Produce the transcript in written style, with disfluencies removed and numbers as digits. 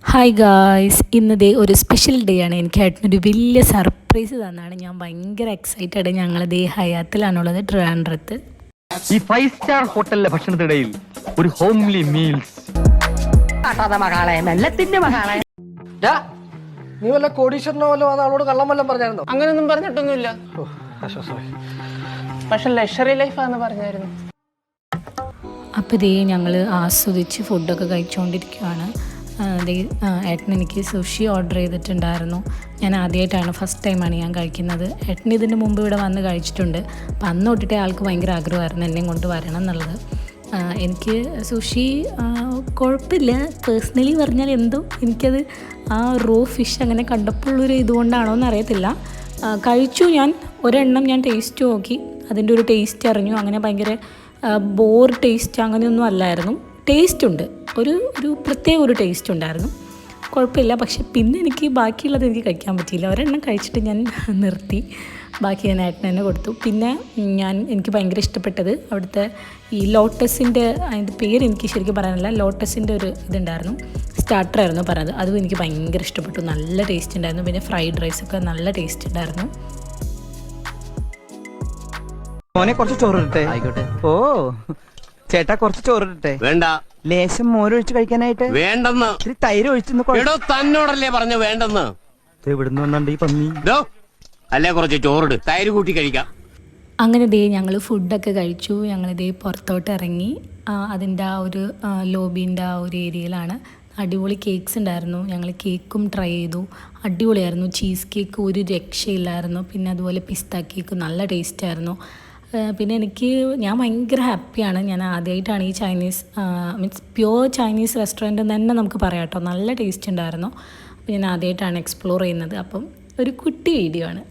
Hi guys, ഇന്നതേ ഒരു special day ആണ്. എനിക്ക് ഏട്ടനൊരു വലിയ സർപ്രൈസ് തന്നാണ്. ഞാൻ ഭയങ്കര എക്സൈറ്റഡ്. ഞങ്ങളതേ ഹയാത്തിലാണുള്ളത്, ട്രിവാൻഡ്രത്ത്. ഈ 5 സ്റ്റാർ ഹോട്ടലിലെ ഭക്ഷണത്തിനിടയിൽ ഒരു ഹോംലി മീൽസ്. നീ വല്ല കോടീശ്വരനോ വല്ലോ അത് അവളോട് കള്ളം വല്ലതും പറഞ്ഞായിരുന്നോ? അങ്ങനൊന്നും പറഞ്ഞിട്ടൊന്നുമില്ല. പക്ഷെ ലക്ഷറി ലൈഫാന്ന് പറഞ്ഞായിരുന്നു. അപ്പോൾ ഇതേ ഞങ്ങൾ ആസ്വദിച്ച് ഫുഡൊക്കെ കഴിച്ചുകൊണ്ടിരിക്കുകയാണ്. ഏട്ടൻ എനിക്ക് സുഷി ഓർഡർ ചെയ്തിട്ടുണ്ടായിരുന്നു. ഞാൻ ആദ്യമായിട്ടാണ്, ഫസ്റ്റ് ടൈമാണ് ഞാൻ കഴിക്കുന്നത്. ഏട്ടൻ ഇതിന് മുമ്പ് ഇവിടെ വന്ന് കഴിച്ചിട്ടുണ്ട്. അപ്പം അന്ന് തൊട്ടിട്ടേ ആൾക്ക് ഭയങ്കര ആഗ്രഹമായിരുന്നു എന്നെയും കൊണ്ട് വരണം എന്നുള്ളത്. എനിക്ക് സുഷി കുഴപ്പമില്ല. പേഴ്സണലി പറഞ്ഞാൽ എന്തോ എനിക്കത് ആ റോ ഫിഷ് അങ്ങനെ കണ്ടപ്പോഴുള്ളൊരു ഇതുകൊണ്ടാണോ എന്നറിയത്തില്ല. കഴിച്ചു. ഞാൻ ഒരെണ്ണം ഞാൻ ടേസ്റ്റ് നോക്കി, അതിൻ്റെ ഒരു ടേസ്റ്റ് അറിഞ്ഞു. അങ്ങനെ ഭയങ്കര ബോർ ടേസ്റ്റ് അങ്ങനെയൊന്നും അല്ലായിരുന്നു. ടേസ്റ്റ് ഉണ്ട്, ഒരു പ്രത്യേക ഒരു ടേസ്റ്റ് ഉണ്ടായിരുന്നു. കുഴപ്പമില്ല. പക്ഷെ പിന്നെ എനിക്ക് ബാക്കിയുള്ളത് എനിക്ക് കഴിക്കാൻ പറ്റിയില്ല. ഒരെണ്ണം കഴിച്ചിട്ട് ഞാൻ നിർത്തി. ബാക്കി ഞാൻ ഏട്ടന് തന്നെ കൊടുത്തു. പിന്നെ എനിക്ക് ഭയങ്കര ഇഷ്ടപ്പെട്ടത് അവിടുത്തെ ഈ ലോട്ടസിൻ്റെ, അതിൻ്റെ പേര് എനിക്ക് ശരിക്കും പറയാനില്ല, ലോട്ടസിൻ്റെ ഒരു ഇതുണ്ടായിരുന്നു, സ്റ്റാർട്ടറായിരുന്നു പറഞ്ഞത്. അതും എനിക്ക് ഭയങ്കര ഇഷ്ടപ്പെട്ടു. നല്ല ടേസ്റ്റ് ഉണ്ടായിരുന്നു. പിന്നെ ഫ്രൈഡ് റൈസൊക്കെ നല്ല ടേസ്റ്റ് ഉണ്ടായിരുന്നു. മോനെ കുറച്ച് ചോറിട്ടെ. ആയിക്കോട്ടെ. ഓ ചേട്ടാ, കുറച്ച് ചോറിട്ടെ. വേണ്ട. ലേശം മോരൊഴിച്ച് കഴിക്കാനായിട്ട്. വേണ്ടെന്ന്. ഇത്തിരി തൈര് ഒഴിച്ചു. തന്നോടല്ലേ പറഞ്ഞു വേണ്ടെന്ന്. എവിടുന്ന് വന്നുണ്ട് ഈ പന്നി? അല്ലേ കുറച്ച് ചോറിട്, തൈര് കൂട്ടി കഴിക്കാം. അങ്ങനെ ഞങ്ങൾ ഫുഡൊക്കെ കഴിച്ചു. ഞങ്ങളിതേ പുറത്തോട്ട് ഇറങ്ങി. അതിൻ്റെ ആ ഒരു ലോബീൻ്റെ ആ ഒരു ഏരിയയിലാണ്. അടിപൊളി കേക്ക്സ് ഉണ്ടായിരുന്നു. ഞങ്ങൾ കേക്കും ട്രൈ ചെയ്തു. അടിപൊളിയായിരുന്നു. ചീസ് കേക്ക് ഒരു രക്ഷയില്ലായിരുന്നു. പിന്നെ അതുപോലെ പിസ്ത കേക്ക് നല്ല ടേസ്റ്റായിരുന്നു. പിന്നെ ഞാൻ ഭയങ്കര ഹാപ്പിയാണ്. ഞാൻ ആദ്യമായിട്ടാണ് ഈ Chinese means pure Chinese restaurant തന്നെ നമുക്ക് പറയാം കേട്ടോ. നല്ല ടേസ്റ്റ് ഉണ്ടായിരുന്നു. അപ്പോൾ ഞാൻ ആദ്യമായിട്ടാണ് എക്സ്പ്ലോർ ചെയ്യുന്നത്. അപ്പം ഒരു കുട്ടി വീഡിയോ ആണ്.